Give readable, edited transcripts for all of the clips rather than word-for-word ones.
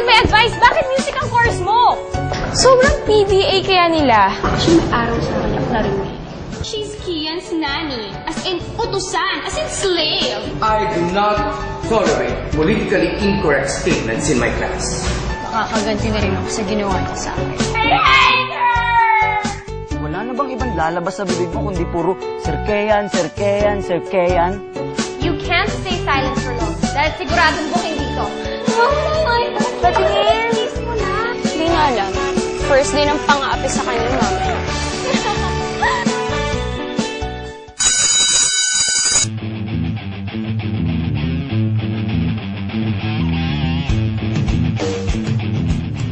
Bakit may advice? Bakit music ang course mo? Sobrang PDA kaya nila. Actually, may araw sa akin na rin eh. She's Kian's nanny. As in, utusan. As in, slave. I do not tolerate politically incorrect statements in my class. Makakaganti na rin ako sa ginawa niya sa akin. Wala na bang ibang lalabas sa bibig mo kundi puro Sir Kean? You can't stay silent for long. Dahil siguradong booking dito. Patingin! Hindi na alam. First day ng pang-aapi sa kanya, mama.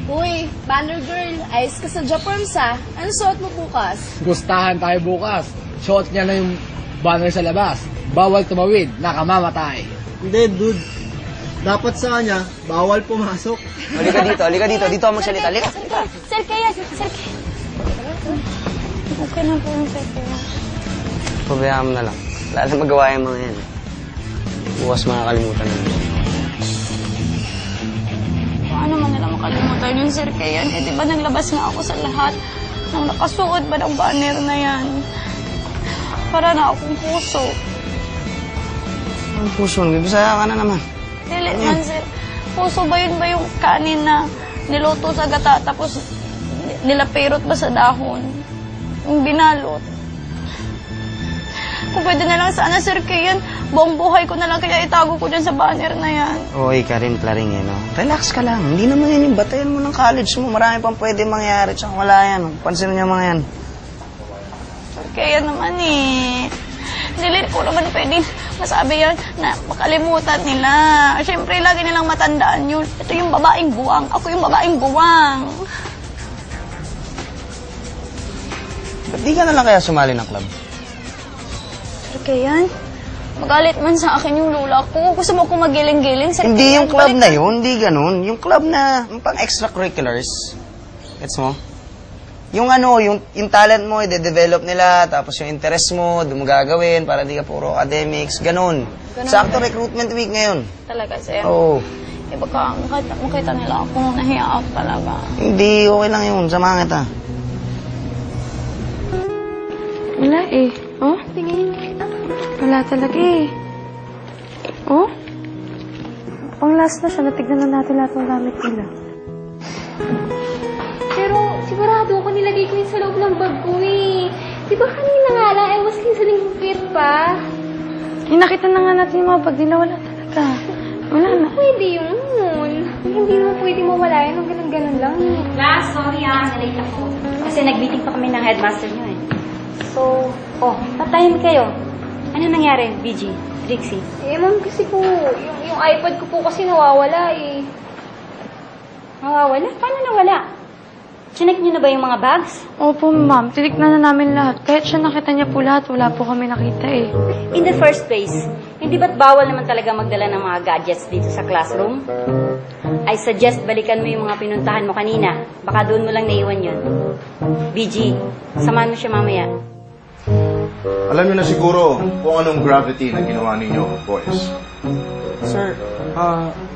Uy, banner girl, ayos ka sa Japorms ha. Ano suot mo bukas? Gustahan tayo bukas. Suot niya na yung banner sa labas. Bawal tumawid, nakamamatay. Hindi, dude. Dapat sa kanya, bawal pumasok. Halika dito. Dito ako magsalita. Halika. Sir Kea. Okay na po yung Sir Kea. Pabayaan mo na lang. Wala na magawa yung mga yan. Bukas makakalimutan na. Paano man nila makalimutan yung Sir Kea? Eh, di ba naglabas nga ako sa lahat nang nakasuot ba ng banner na yan? Para na akong puso. Ang puso, Bisaya ka na naman. Dili man, sir. Puso ba yun ba yung kanin na niluto sa gata tapos nilapirot ba sa dahon? Yung binalot. Kung pwede na lang sana, Sir Kian, buong buhay ko na lang kaya itago ko dyan sa banner na yan. Oy, Karin Claring no? Relax ka lang. Hindi naman yan yung batayan mo ng college mo. Marami pang pwede mangyari. Tsaka wala yan. Pansin niya mga yan. Sir Kian naman eh. Dili ko naman pwede masabi yan na makalimutan nila. Siyempre, lagi nilang matandaan yun. Ito yung babaeng buwang. Ako yung babaeng buwang. Ba't di ka na lang kaya sumali ng club? Sir Kian, magalit man sa akin yung lola ko. Gusto mo kong magiling-giling, Sir Hindi Kian, yung club balik na yun. Hindi ganun. Yung club na pang extracurriculars. Gets mo? Yung yung talent mo, i-develop nila, tapos yung interest mo, doon mo gagawin para di ka puro academics, ganun. Sakto recruitment week ngayon. Talaga, sir? Oo. Eh, baka makita nila ako, nahiya ako talaga. Hindi, okay lang yun. Samahan kita. Wala eh. Oh? Tingin. Wala talaga eh. Oh? Pang last na siya, natignan na natin lahat ng gamit nila. Pero sigurado ako nilagay ko yun sa loob ng bag ko eh. Di ba kanina nga lang, I was listening to it pa. Eh, nakita na nga natin yung mga bag nila. Wala talaga. Wala na. Pwede yun. Hindi naman pwede mawala yun. Ang ganun-ganun lang. Class, sorry nalate ako. Kasi nag-meeting pa kami ng headmaster nyo eh. So, patayin kayo. Ano nangyari, BG, Trixie? Eh, ma'am, kasi po, yung iPad ko po kasi nawawala eh. Nawawala? Paano nawala? Chinek nyo na ba yung mga bags? Opo, ma'am. Tiniknan na namin lahat. Kahit siya nakita niya po lahat, wala po kami nakita eh. In the first place, hindi ba't bawal naman talaga magdala ng mga gadgets dito sa classroom? I suggest balikan mo yung mga pinuntahan mo kanina. Baka doon mo lang naiwan yun. BG, samahan mo siya mamaya. Alam niyo na siguro kung anong gravity na ginawa ninyo, boys. Sir,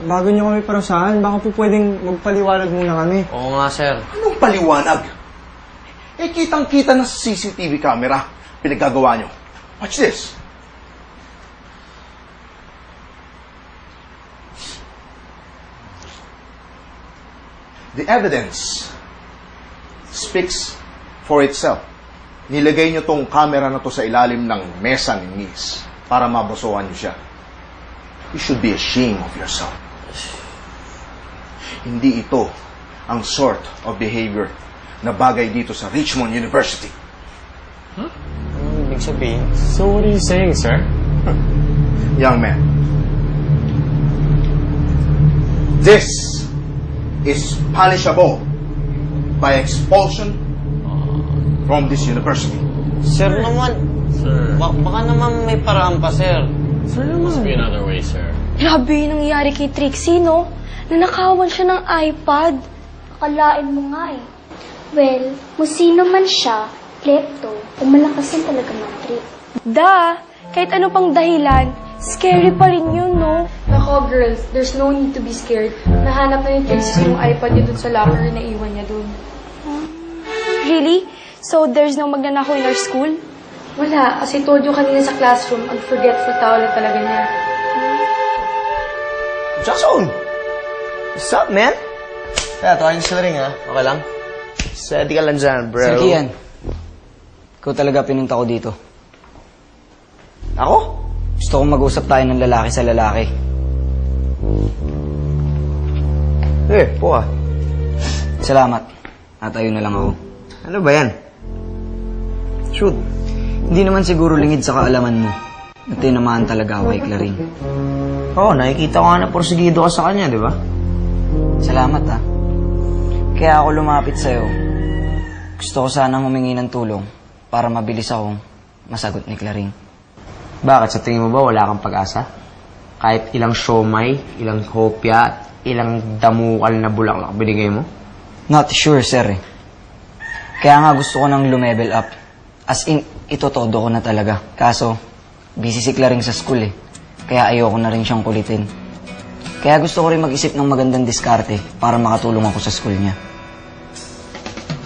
bago niyo kami parusahan, baka po pwedeng magpaliwanag muna kami. Oo nga, sir. Anong paliwanag? Eh, kitang-kita na sa CCTV camera. Pinaggagawa niyo. Watch this. The evidence speaks for itself. Nilagay niyo tong camera na to sa ilalim ng mesa ni Miss para mabosohan niyo siya. You should be ashamed of yourself. Hindi ito ang sort of behavior na bagay dito sa Richmond University. Huh? Ibig sabihin? So what are you saying, sir? Young man, this is punishable by expulsion from this university. Sir naman, baka naman may paraan pa, sir. There must be another way, sir. Grabe yung nangyari kay Trixie, no? Nanakawan siya ng iPad. Akalain mo nga eh. Well, kung sino man siya, klepto, o malakas yan talaga ng trip. Kahit ano pang dahilan, Scary pa rin yun, no? Nako, girls, there's no need to be scared. Nahanap na ni Trixie yung iPad niya dun sa locker na iwan niya dun. Really? So, there's no magnanakaw in our school? Wala, kasi told you kanina sa classroom, ang forgetful tao lang talaga niya. Jackson! What's up, man? Kaya, tawagin niyo sila rin, ha? Okay lang? Steady ka lang dyan, bro. Sir Kian, ikaw talaga pinunta ko dito. Ako? Gusto kong mag-usap tayo ng lalaki sa lalaki. Po ah. Salamat. At ayun na lang ako. Ano ba yan? Shoot. Hindi naman siguro lingid sa kaalaman mo na tinamaan talaga ako kay Claring. Oo, nakikita ko nga na porsigido ka sa kanya, di ba? Salamat ah. Kaya ako lumapit sa'yo. Gusto ko sanang humingi ng tulong para mabilis akong masagot ni Claring. Bakit? Sa tingin mo ba wala kang pag-asa? Kahit ilang siomay, ilang kopya, ilang damukal na bulaklak binigay mo? Not sure, sir eh. Kaya nga gusto ko nang lumevel up. As in, itotodo ko na talaga. Kaso, busy si Claring sa school eh. Kaya ayoko na rin siyang kulitin. Kaya gusto ko rin mag-isip ng magandang diskarte para makatulong ako sa school niya.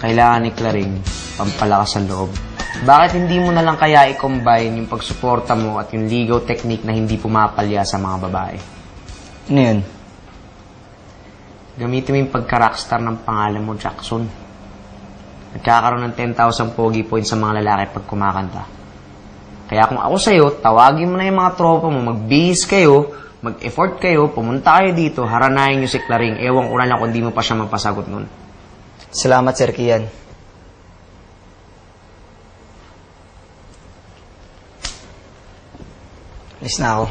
Kailangan ni Claring pampalakas sa loob. Bakit hindi mo na lang kaya i-combine yung pagsuporta mo at yung ligaw technique na hindi pumapalya sa mga babae? Ano yun? Gamitin mo yung pagka-rockstar ng pangalan mo, Jackson. Nagkakaroon ng 10,000 pogi points sa mga lalaki pag kumakanta. Kaya kung ako sa'yo, tawagin mo na yung mga tropa mo, mag-bihis kayo, mag-effort kayo, pumunta kayo dito, haranayin nyo si Claring. Ewan ko na lang kung di mo pa siya mapasagot nun. Salamat, Sir Kian. Alis na ako.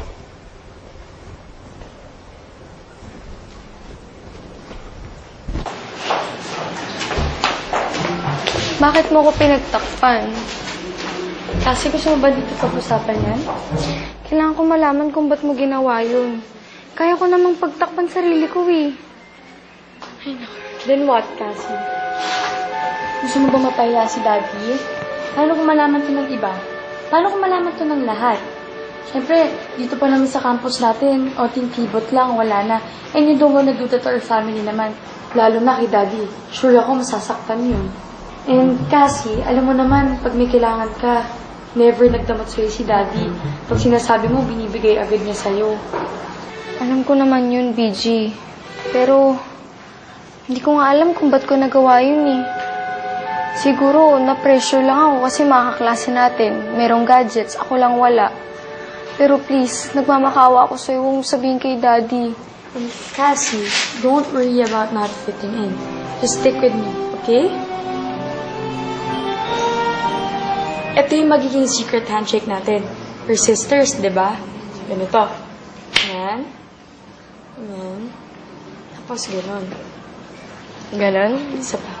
Bakit mo ko pinagtakpan? Kasi gusto mo ba dito pag-usapan yan? Kailangan ko malaman kung ba't mo ginawa yun. Kaya ko namang pagtakpan sarili ko eh. Ay, naku. Then what, Cassie? Gusto mo ba mapahiya si Daddy? Paano kung malaman to ng iba? Paano kung malaman to ng lahat? Siyempre, dito pa naman sa campus natin, o kibot lang, wala na. And you don't wanna do that to our family naman. Lalo na kay Daddy. Sure ako masasaktan yun. And Cassie, alam mo naman, pag may kailangan ka, never nagdamot sa'yo si Daddy. Pag sinasabi mo, binibigay agad niya sa'yo. Alam ko naman yun, BG. Pero, hindi ko nga alam kung ba't ko nagawa yun eh. Siguro, na-pressure lang ako kasi mga kaklase natin, merong gadgets, ako lang wala. Pero please, nagmamakawa ako sa'yo, huwag mo sabihin kay Daddy. And Cassie, don't worry about not fitting in. Just stick with me, okay? Ito yung magiging secret handshake natin. We're sisters, di ba? Ganito. Yan. Yan. Tapos ganon. Ganon? Isa pa.